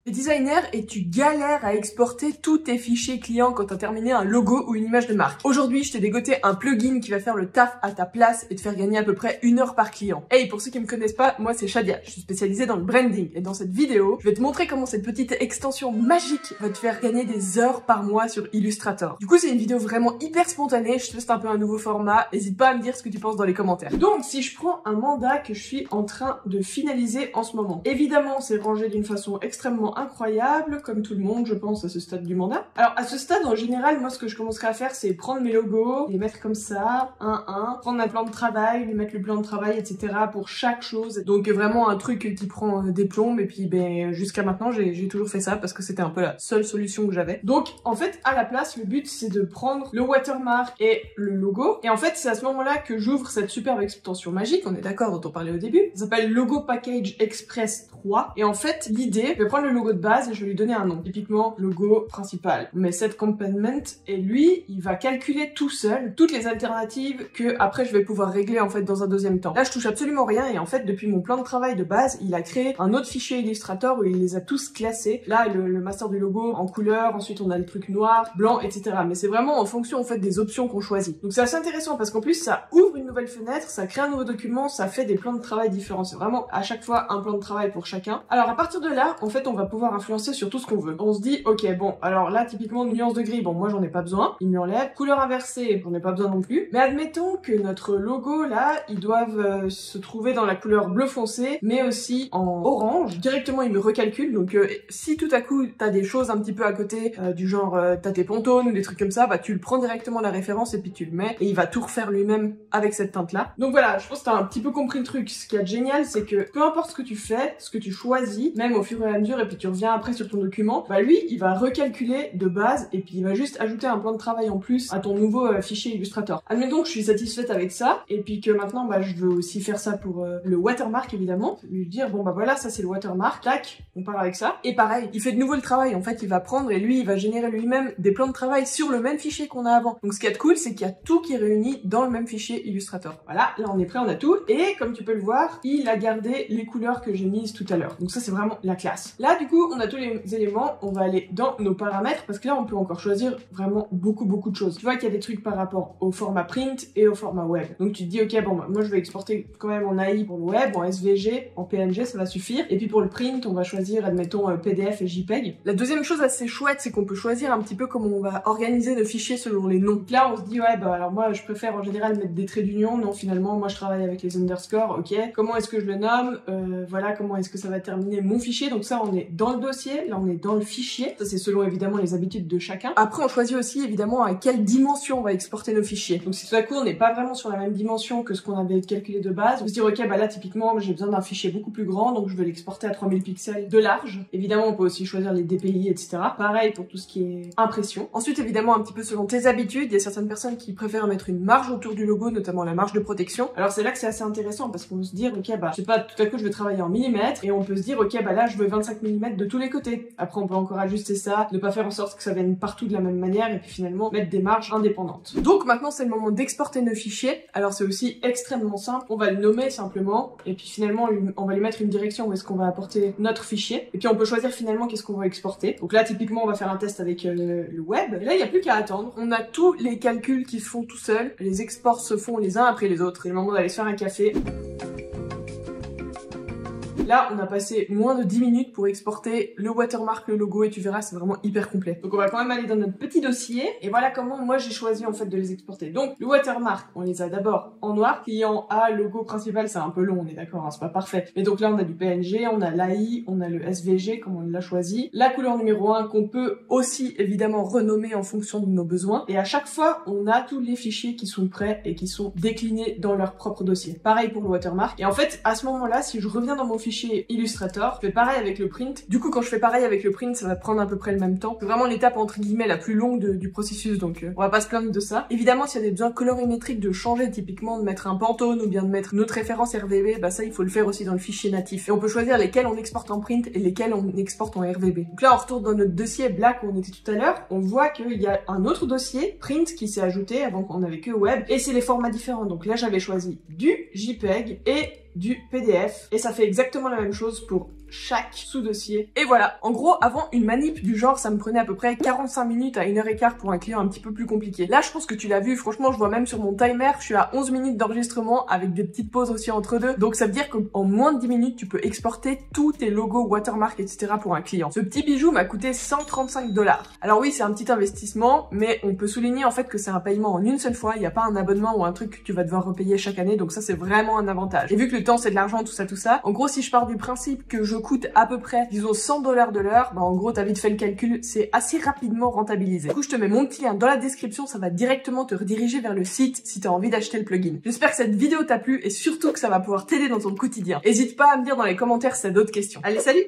T'es designer et tu galères à exporter tous tes fichiers clients quand t'as terminé un logo ou une image de marque. Aujourd'hui, je t'ai dégoté un plugin qui va faire le taf à ta place et te faire gagner à peu près 1 heure par client. Hey, pour ceux qui me connaissent pas, moi c'est Shadia, je suis spécialisée dans le branding et dans cette vidéo, je vais te montrer comment cette petite extension magique va te faire gagner des heures par mois sur Illustrator. Du coup, c'est une vidéo vraiment hyper spontanée, je teste un peu un nouveau format, n'hésite pas à me dire ce que tu penses dans les commentaires. Donc, si je prends un mandat que je suis en train de finaliser en ce moment, évidemment, c'est rangé d'une façon extrêmement incroyable, comme tout le monde, je pense, à ce stade du mandat. Alors, à ce stade, en général, moi, ce que je commencerai à faire, c'est prendre mes logos, les mettre comme ça, prendre un plan de travail, lui mettre le plan de travail, etc. pour chaque chose. Donc, vraiment un truc qui prend des plombes, et puis, ben, jusqu'à maintenant, j'ai toujours fait ça, parce que c'était un peu la seule solution que j'avais. Donc, en fait, à la place, le but, c'est de prendre le watermark et le logo, et en fait, c'est à ce moment-là que j'ouvre cette superbe extension magique, on est d'accord, dont on parlait au début. Ça s'appelle Logo Package Express 3, et en fait, l'idée, je vais prendre le logo de base et je vais lui donner un nom. Typiquement, logo principal. On met set component et lui, il va calculer tout seul toutes les alternatives que après je vais pouvoir régler en fait dans un deuxième temps. Là, je touche absolument rien et en fait, depuis mon plan de travail de base, il a créé un autre fichier Illustrator où il les a tous classés. Là, le master du logo en couleur, ensuite on a le truc noir, blanc, etc. Mais c'est vraiment en fonction en fait des options qu'on choisit. Donc c'est assez intéressant parce qu'en plus, ça ouvre une nouvelle fenêtre, ça crée un nouveau document, ça fait des plans de travail différents. C'est vraiment à chaque fois un plan de travail pour chacun. Alors à partir de là, en fait, on va pouvoir influencer sur tout ce qu'on veut. On se dit, ok, bon, alors là, typiquement, nuance de gris, bon, moi, j'en ai pas besoin, il m'enlève. Couleur inversée, j'en ai pas besoin non plus. Mais admettons que notre logo, là, ils doivent se trouver dans la couleur bleu foncé, mais aussi en orange. Directement, il me recalcule, donc si tout à coup, t'as des choses un petit peu à côté, du genre, t'as tes pontones ou des trucs comme ça, bah, tu le prends directement la référence et puis tu le mets, et il va tout refaire lui-même avec cette teinte-là. Donc voilà, je pense que t'as un petit peu compris le truc. Ce qui est génial, c'est que peu importe ce que tu fais, ce que tu choisis, même au fur et à mesure, et puis tu reviens après sur ton document, bah lui, il va recalculer de base et puis il va juste ajouter un plan de travail en plus à ton nouveau fichier Illustrator. Admettons que je suis satisfaite avec ça et puis que maintenant, bah, je veux aussi faire ça pour le watermark évidemment. Lui dire, bon bah voilà, ça c'est le watermark, tac, on part avec ça. Et pareil, il fait de nouveau le travail, en fait, il va prendre et lui, il va générer lui-même des plans de travail sur le même fichier qu'on a avant. Donc ce qui est cool, c'est qu'il y a tout qui est réuni dans le même fichier Illustrator. Voilà, là on est prêt, on a tout. Et comme tu peux le voir, il a gardé les couleurs que j'ai mises tout à l'heure. Donc ça c'est vraiment la classe. Là du coup, on a tous les éléments, on va aller dans nos paramètres parce que là on peut encore choisir vraiment beaucoup de choses. Tu vois qu'il y a des trucs par rapport au format print et au format web. Donc tu te dis ok, bon bah, moi je vais exporter quand même en AI pour le web, en SVG, en PNG, ça va suffire. Et puis pour le print, on va choisir admettons PDF et JPEG. La deuxième chose assez chouette, c'est qu'on peut choisir un petit peu comment on va organiser nos fichiers selon les noms. Donc là on se dit ouais bah alors moi je préfère en général mettre des traits d'union. Non, finalement moi je travaille avec les underscores. Ok, comment est-ce que je le nomme, voilà, comment est-ce que ça va terminer mon fichier. Donc ça on est dans le dossier, là on est dans le fichier, ça c'est selon évidemment les habitudes de chacun. Après on choisit aussi évidemment à quelle dimension on va exporter nos fichiers. Donc si tout à coup on n'est pas vraiment sur la même dimension que ce qu'on avait calculé de base, on peut se dire ok bah là typiquement j'ai besoin d'un fichier beaucoup plus grand, donc je vais l'exporter à 3000 pixels de large. Évidemment on peut aussi choisir les DPI, etc. Pareil pour tout ce qui est impression. Ensuite évidemment un petit peu selon tes habitudes, il y a certaines personnes qui préfèrent mettre une marge autour du logo, notamment la marge de protection. Alors c'est là que c'est assez intéressant parce qu'on peut se dire ok bah je sais pas, tout à coup je vais travailler en millimètres et on peut se dire ok bah là je veux 25 mm de tous les côtés. Après on peut encore ajuster ça, ne pas faire en sorte que ça vienne partout de la même manière et puis finalement mettre des marges indépendantes. Donc maintenant c'est le moment d'exporter nos fichiers. Alors c'est aussi extrêmement simple, on va le nommer simplement et puis finalement on va lui mettre une direction où est-ce qu'on va apporter notre fichier et puis on peut choisir finalement qu'est-ce qu'on va exporter. Donc là typiquement on va faire un test avec le web et là il n'y a plus qu'à attendre. On a tous les calculs qui se font tout seuls, les exports se font les uns après les autres. C'est le moment d'aller se faire un café. Là, on a passé moins de 10 minutes pour exporter le watermark, le logo, et tu verras, c'est vraiment hyper complet. Donc on va quand même aller dans notre petit dossier, et voilà comment moi j'ai choisi en fait de les exporter. Donc le watermark, on les a d'abord en noir, client A, logo principal, c'est un peu long, on est d'accord, hein, c'est pas parfait. Mais donc là on a du PNG, on a l'AI, on a le SVG, comme on l'a choisi. La couleur numéro 1 qu'on peut aussi évidemment renommer en fonction de nos besoins. Et à chaque fois, on a tous les fichiers qui sont prêts et qui sont déclinés dans leur propre dossier. Pareil pour le watermark. Et en fait, à ce moment-là, si je reviens dans mon fichier Illustrator, je fais pareil avec le print. Du coup, quand je fais pareil avec le print, ça va prendre à peu près le même temps. C'est vraiment l'étape entre guillemets la plus longue du processus, donc on va pas se plaindre de ça. Évidemment, s'il y a des besoins colorimétriques de changer, typiquement de mettre un Pantone ou bien de mettre notre référence RVB, bah ça il faut le faire aussi dans le fichier natif. Et on peut choisir lesquels on exporte en print et lesquels on exporte en RVB. Donc là, on retourne dans notre dossier black où on était tout à l'heure. On voit qu'il y a un autre dossier print qui s'est ajouté avant qu'on avait que web et c'est les formats différents. Donc là, j'avais choisi du JPEG et du PDF et ça fait exactement la même chose pour chaque sous-dossier. Et voilà, en gros, avant une manip du genre, ça me prenait à peu près 45 minutes à 1h15 pour un client un petit peu plus compliqué. Là, je pense que tu l'as vu, franchement, je vois même sur mon timer, je suis à 11 minutes d'enregistrement avec des petites pauses aussi entre deux. Donc ça veut dire qu'en moins de 10 minutes, tu peux exporter tous tes logos, watermarks, etc. pour un client. Ce petit bijou m'a coûté 135 $. Alors oui, c'est un petit investissement, mais on peut souligner en fait que c'est un paiement en une seule fois, il n'y a pas un abonnement ou un truc que tu vas devoir repayer chaque année, donc ça c'est vraiment un avantage. Et vu que le temps c'est de l'argent, tout ça, en gros si je pars du principe que je coûte à peu près, disons 100 $ de l'heure, bah en gros t'as vite fait le calcul, c'est assez rapidement rentabilisé. Du coup je te mets mon petit lien dans la description, ça va directement te rediriger vers le site si t'as envie d'acheter le plugin. J'espère que cette vidéo t'a plu et surtout que ça va pouvoir t'aider dans ton quotidien. N'hésite pas à me dire dans les commentaires si t'as d'autres questions. Allez, salut!